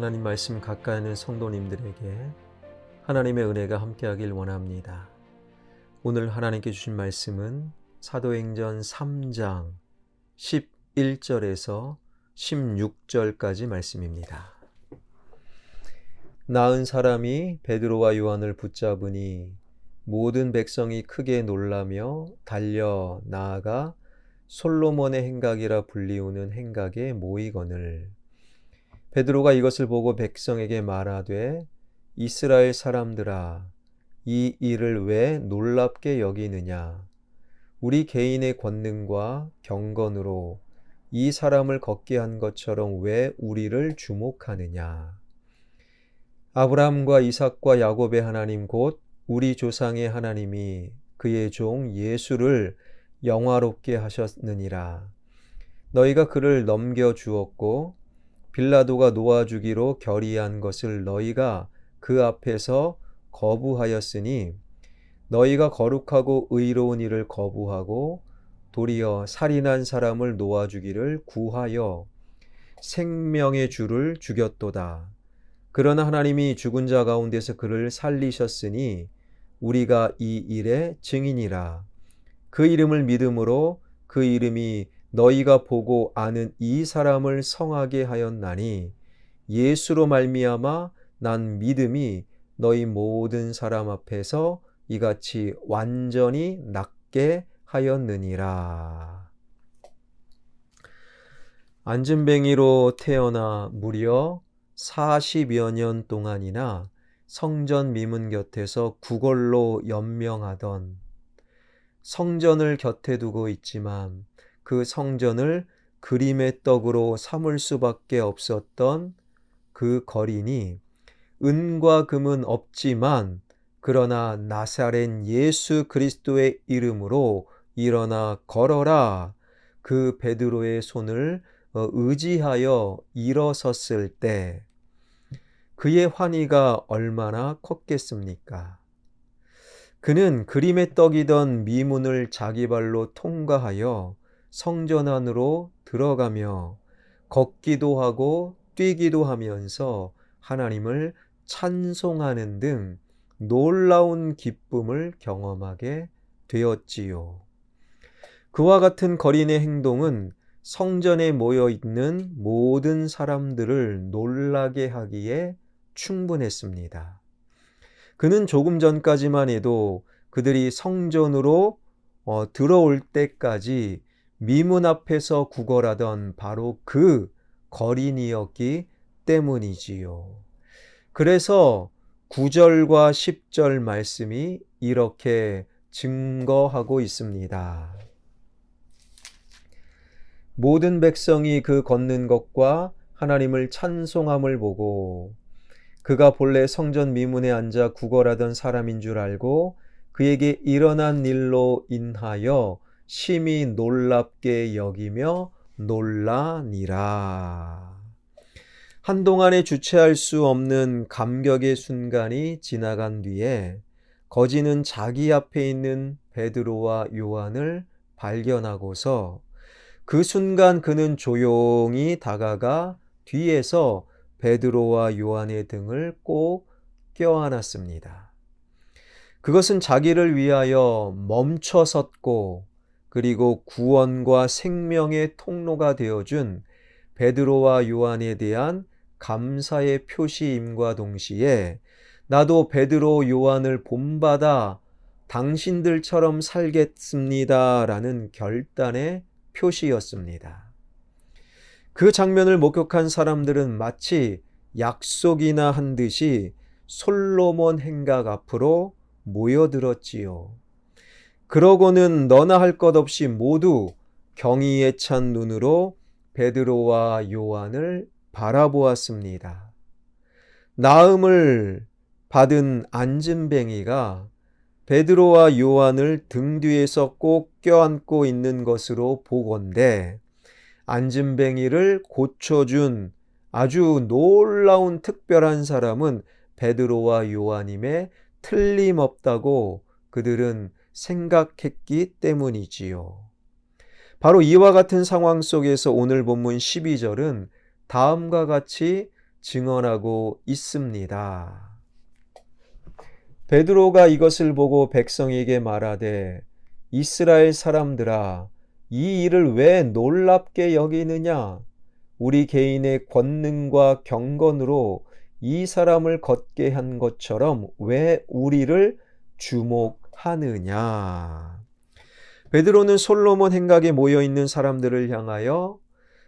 하나님 말씀 가까이 있는 성도님들에게 하나님의 은혜가 함께하길 원합니다. 오늘 하나님께 주신 말씀은 사도행전 3장 11절에서 16절까지 말씀입니다. 나은 사람이 베드로와 요한을 붙잡으니 모든 백성이 크게 놀라며 달려 나아가 솔로몬의 행각이라 불리우는 행각에 모이거늘 베드로가 이것을 보고 백성에게 말하되 이스라엘 사람들아 이 일을 왜 놀랍게 여기느냐 우리 개인의 권능과 경건으로 이 사람을 걷게 한 것처럼 왜 우리를 주목하느냐 아브라함과 이삭과 야곱의 하나님 곧 우리 조상의 하나님이 그의 종 예수를 영화롭게 하셨느니라 너희가 그를 넘겨주었고 빌라도가 놓아주기로 결의한 것을 너희가 그 앞에서 거부하였으니 너희가 거룩하고 의로운 일을 거부하고 도리어 살인한 사람을 놓아주기를 구하여 생명의 주를 죽였도다. 그러나 하나님이 죽은 자 가운데서 그를 살리셨으니 우리가 이 일의 증인이라. 그 이름을 믿음으로 그 이름이 너희가 보고 아는 이 사람을 성하게 하였나니 예수로 말미암아 난 믿음이 너희 모든 사람 앞에서 이같이 완전히 낫게 하였느니라. 안진뱅이로 태어나 무려 40여 년 동안이나 성전 미문 곁에서 구걸로 연명하던 성전을 곁에 두고 있지만 그 성전을 그림의 떡으로 삼을 수밖에 없었던 그 거린이 은과 금은 없지만 그러나 나사렛 예수 그리스도의 이름으로 일어나 걸어라 그 베드로의 손을 의지하여 일어섰을 때 그의 환희가 얼마나 컸겠습니까? 그는 그림의 떡이던 미문을 자기 발로 통과하여 성전 안으로 들어가며 걷기도 하고 뛰기도 하면서 하나님을 찬송하는 등 놀라운 기쁨을 경험하게 되었지요. 그와 같은 거린의 행동은 성전에 모여 있는 모든 사람들을 놀라게 하기에 충분했습니다. 그는 조금 전까지만 해도 그들이 성전으로 들어올 때까지 미문 앞에서 구걸하던 바로 그 거린이었기 때문이지요. 그래서 9절과 10절 말씀이 이렇게 증거하고 있습니다. 모든 백성이 그 걷는 것과 하나님을 찬송함을 보고 그가 본래 성전 미문에 앉아 구걸하던 사람인 줄 알고 그에게 일어난 일로 인하여 심히 놀랍게 여기며 놀라니라. 한동안에 주체할 수 없는 감격의 순간이 지나간 뒤에 거지는 자기 앞에 있는 베드로와 요한을 발견하고서 그 순간 그는 조용히 다가가 뒤에서 베드로와 요한의 등을 꼭 껴안았습니다. 그것은 자기를 위하여 멈춰 섰고 그리고 구원과 생명의 통로가 되어준 베드로와 요한에 대한 감사의 표시임과 동시에 나도 베드로 요한을 본받아 당신들처럼 살겠습니다 라는 결단의 표시였습니다. 그 장면을 목격한 사람들은 마치 약속이나 한 듯이 솔로몬 행각 앞으로 모여들었지요. 그러고는 너나 할 것 없이 모두 경의에 찬 눈으로 베드로와 요한을 바라보았습니다. 나음을 받은 안진뱅이가 베드로와 요한을 등 뒤에서 꼭 껴안고 있는 것으로 보건대 안진뱅이를 고쳐준 아주 놀라운 특별한 사람은 베드로와 요한임에 틀림없다고 그들은 생각했기 때문이지요. 바로 이와 같은 상황 속에서 오늘 본문 12절은 다음과 같이 증언하고 있습니다. 베드로가 이것을 보고 백성에게 말하되 이스라엘 사람들아 이 일을 왜 놀랍게 여기느냐? 우리 개인의 권능과 경건으로 이 사람을 걷게 한 것처럼 왜 우리를 주목하느냐? 베드로는 솔로몬 행각에 모여있는 사람들을 향하여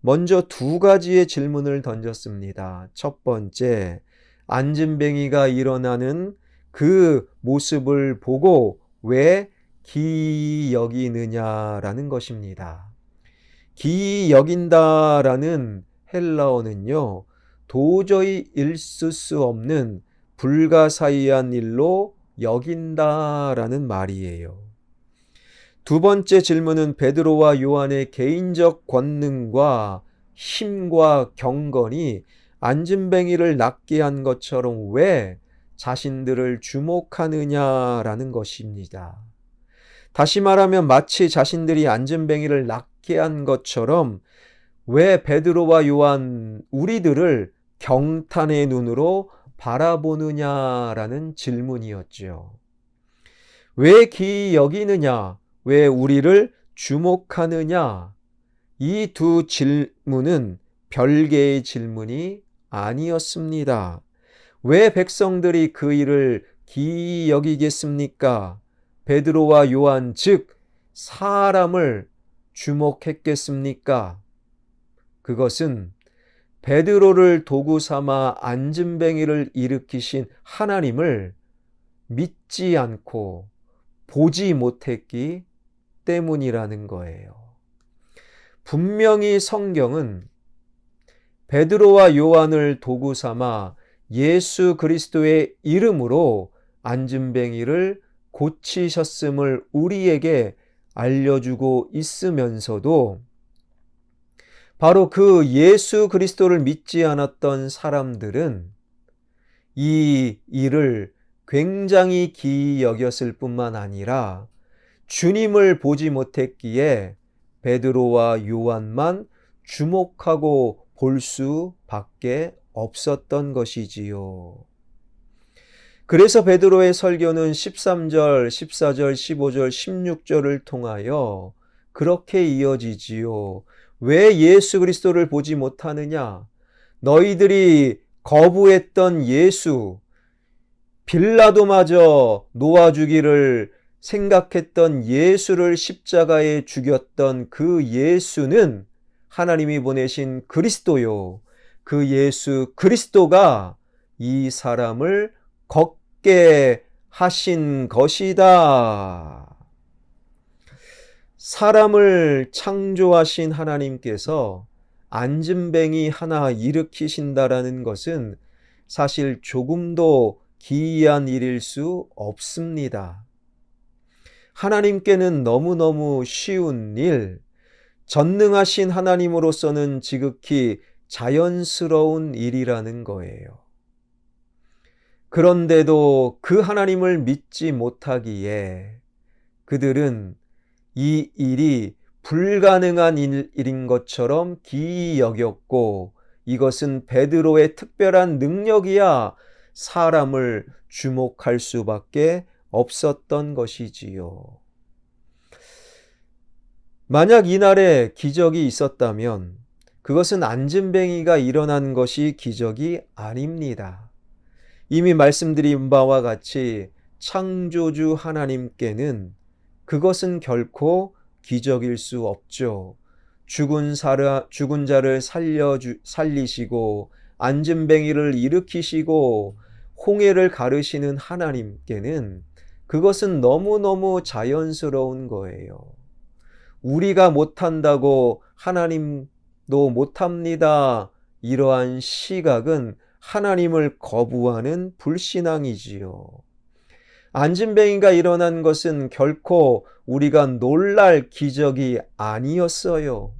먼저 두 가지의 질문을 던졌습니다. 첫 번째, 안진뱅이가 일어나는 그 모습을 보고 왜 기이 여기느냐라는 것입니다. 기이 여긴다라는 헬라어는요, 도저히 있을 수 없는 불가사의한 일로 여긴다라는 말이에요. 두 번째 질문은 베드로와 요한의 개인적 권능과 힘과 경건이 안진뱅이를 낫게 한 것처럼 왜 자신들을 주목하느냐라는 것입니다. 다시 말하면 마치 자신들이 안진뱅이를 낫게 한 것처럼 왜 베드로와 요한 우리들을 경탄의 눈으로 바라보느냐라는 질문이었죠. 왜 기이 여기느냐? 왜 우리를 주목하느냐? 이 두 질문은 별개의 질문이 아니었습니다. 왜 백성들이 그 일을 기이 여기겠습니까? 베드로와 요한 즉 사람을 주목했겠습니까? 그것은 베드로를 도구 삼아 안진뱅이를 일으키신 하나님을 믿지 않고 보지 못했기 때문이라는 거예요. 분명히 성경은 베드로와 요한을 도구 삼아 예수 그리스도의 이름으로 안진뱅이를 고치셨음을 우리에게 알려주고 있으면서도 바로 그 예수 그리스도를 믿지 않았던 사람들은 이 일을 굉장히 기이 여겼을 뿐만 아니라 주님을 보지 못했기에 베드로와 요한만 주목하고 볼 수밖에 없었던 것이지요. 그래서 베드로의 설교는 13절, 14절, 15절, 16절을 통하여 그렇게 이어지지요. 왜 예수 그리스도를 보지 못하느냐? 너희들이 거부했던 예수, 빌라도마저 놓아주기를 생각했던 예수를 십자가에 죽였던 그 예수는 하나님이 보내신 그리스도요. 그 예수 그리스도가 이 사람을 걷게 하신 것이다. 사람을 창조하신 하나님께서 안진뱅이 하나 일으키신다라는 것은 사실 조금도 기이한 일일 수 없습니다. 하나님께는 너무너무 쉬운 일, 전능하신 하나님으로서는 지극히 자연스러운 일이라는 거예요. 그런데도 그 하나님을 믿지 못하기에 그들은 이 일이 불가능한 일인 것처럼 기이 여겼고 이것은 베드로의 특별한 능력이야 사람을 주목할 수밖에 없었던 것이지요. 만약 이날에 기적이 있었다면 그것은 안진뱅이가 일어난 것이 기적이 아닙니다. 이미 말씀드린 바와 같이 창조주 하나님께는 그것은 결코 기적일 수 없죠. 죽은 자를 살리시고 안진뱅이를 일으키시고 홍해를 가르시는 하나님께는 그것은 너무너무 자연스러운 거예요. 우리가 못한다고 하나님도 못합니다. 이러한 시각은 하나님을 거부하는 불신앙이지요. 안진뱅이가 일어난 것은 결코 우리가 놀랄 기적이 아니었어요.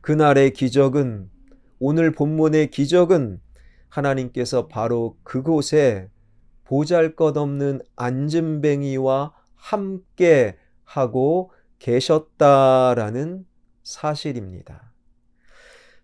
그날의 기적은, 오늘 본문의 기적은 하나님께서 바로 그곳에 보잘것없는 안진뱅이와 함께 하고 계셨다라는 사실입니다.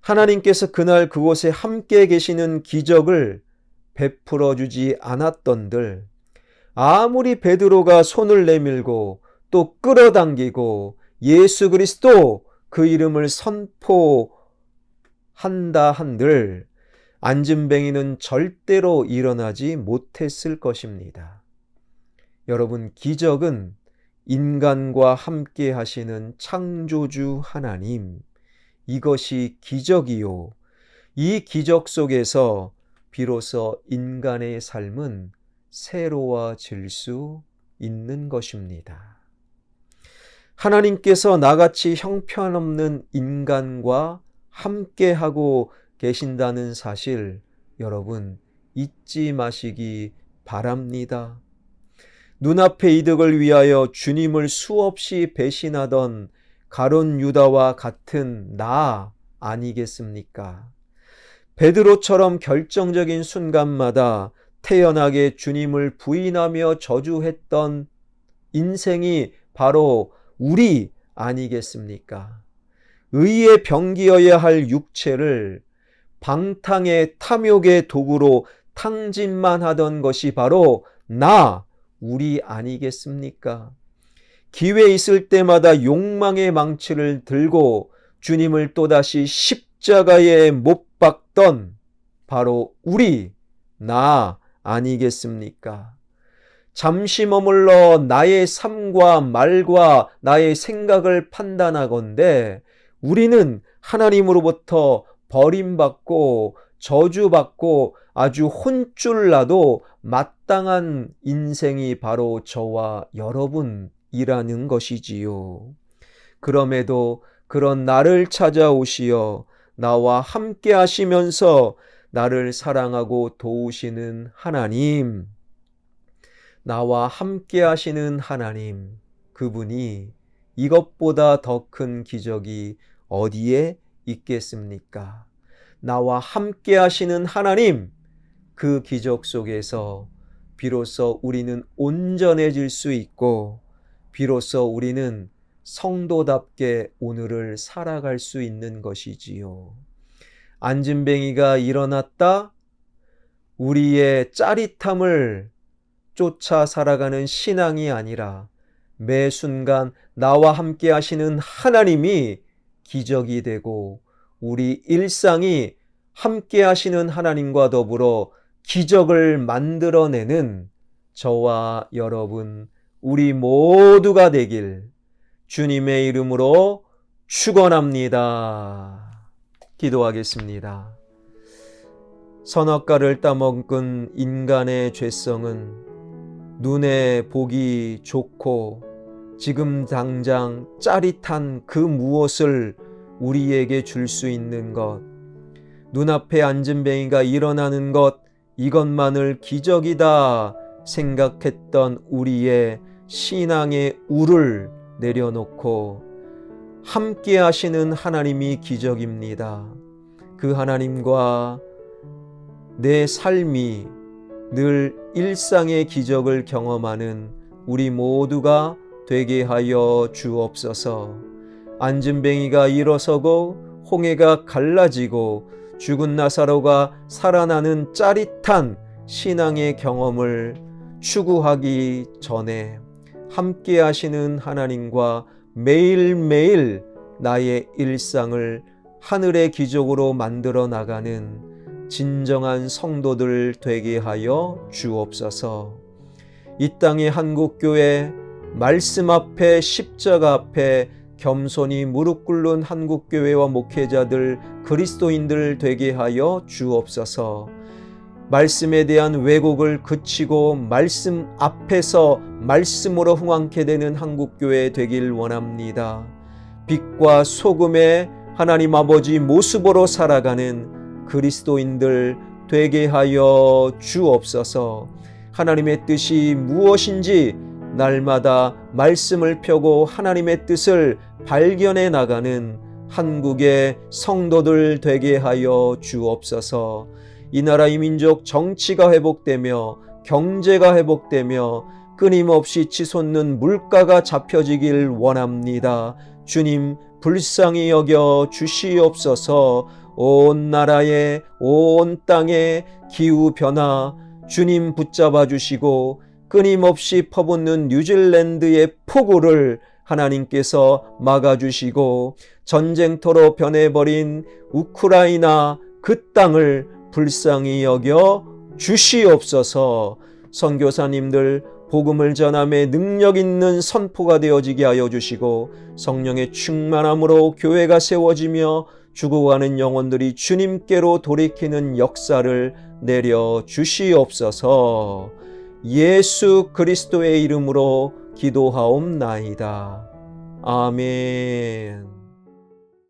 하나님께서 그날 그곳에 함께 계시는 기적을 베풀어 주지 않았던들 아무리 베드로가 손을 내밀고 또 끌어당기고 예수 그리스도 그 이름을 선포한다 한들 안진뱅이는 절대로 일어나지 못했을 것입니다. 여러분, 기적은 인간과 함께 하시는 창조주 하나님, 이것이 기적이요. 이 기적 속에서 비로소 인간의 삶은 새로워질 수 있는 것입니다. 하나님께서 나같이 형편없는 인간과 함께하고 계신다는 사실 여러분 잊지 마시기 바랍니다. 눈앞의 이득을 위하여 주님을 수없이 배신하던 가룟 유다와 같은 나 아니겠습니까? 베드로처럼 결정적인 순간마다 태연하게 주님을 부인하며 저주했던 인생이 바로 우리 아니겠습니까? 의의 병기여야 할 육체를 방탕의 탐욕의 도구로 탕진만 하던 것이 바로 우리 아니겠습니까? 기회 있을 때마다 욕망의 망치를 들고 주님을 또다시 십자가에 못 박던 바로 나 아니겠습니까? 잠시 머물러 나의 삶과 말과 나의 생각을 판단하건대 우리는 하나님으로부터 버림받고 저주받고 아주 혼쭐나도 마땅한 인생이 바로 저와 여러분이라는 것이지요. 그럼에도 그런 나를 찾아오시어 나와 함께 하시면서 나를 사랑하고 도우시는 하나님, 나와 함께 하시는 하나님, 그분이 이것보다 더 큰 기적이 어디에 있겠습니까? 나와 함께 하시는 하나님, 그 기적 속에서 비로소 우리는 온전해질 수 있고 비로소 우리는 성도답게 오늘을 살아갈 수 있는 것이지요. 안진뱅이가 일어났다? 우리의 짜릿함을 쫓아 살아가는 신앙이 아니라 매 순간 나와 함께 하시는 하나님이 기적이 되고 우리 일상이 함께 하시는 하나님과 더불어 기적을 만들어내는 저와 여러분, 우리 모두가 되길 주님의 이름으로 축원합니다. 기도하겠습니다. 선악과를 따먹은 인간의 죄성은 눈에 보기 좋고 지금 당장 짜릿한 그 무엇을 우리에게 줄 수 있는 것, 눈앞에 안진뱅이가 일어나는 것, 이것만을 기적이다 생각했던 우리의 신앙의 울을 내려놓고 함께 하시는 하나님이 기적입니다. 그 하나님과 내 삶이 늘 일상의 기적을 경험하는 우리 모두가 되게 하여 주옵소서. 안진뱅이가 일어서고 홍해가 갈라지고 죽은 나사로가 살아나는 짜릿한 신앙의 경험을 추구하기 전에 함께 하시는 하나님과 매일매일 나의 일상을 하늘의 기적으로 만들어 나가는 진정한 성도들 되게 하여 주옵소서. 이 땅의 한국교회 말씀 앞에 십자가 앞에 겸손히 무릎 꿇는 한국교회와 목회자들 그리스도인들 되게 하여 주옵소서. 말씀에 대한 왜곡을 그치고 말씀 앞에서 말씀으로 흥왕케 되는 한국교회 되길 원합니다. 빛과 소금의 하나님 아버지 모습으로 살아가는 그리스도인들 되게 하여 주옵소서. 하나님의 뜻이 무엇인지 날마다 말씀을 펴고 하나님의 뜻을 발견해 나가는 한국의 성도들 되게 하여 주옵소서. 이 나라 이 민족 정치가 회복되며 경제가 회복되며 끊임없이 치솟는 물가가 잡혀지길 원합니다. 주님 불쌍히 여겨 주시옵소서. 온 나라에 온 땅에 기후변화 주님 붙잡아 주시고 끊임없이 퍼붓는 뉴질랜드의 폭우를 하나님께서 막아주시고 전쟁터로 변해버린 우크라이나 그 땅을 불쌍히 여겨 주시옵소서. 선교사님들 복음을 전함에 능력 있는 선포가 되어지게 하여 주시고 성령의 충만함으로 교회가 세워지며 죽어가는 영혼들이 주님께로 돌이키는 역사를 내려 주시옵소서. 예수 그리스도의 이름으로 기도하옵나이다. 아멘.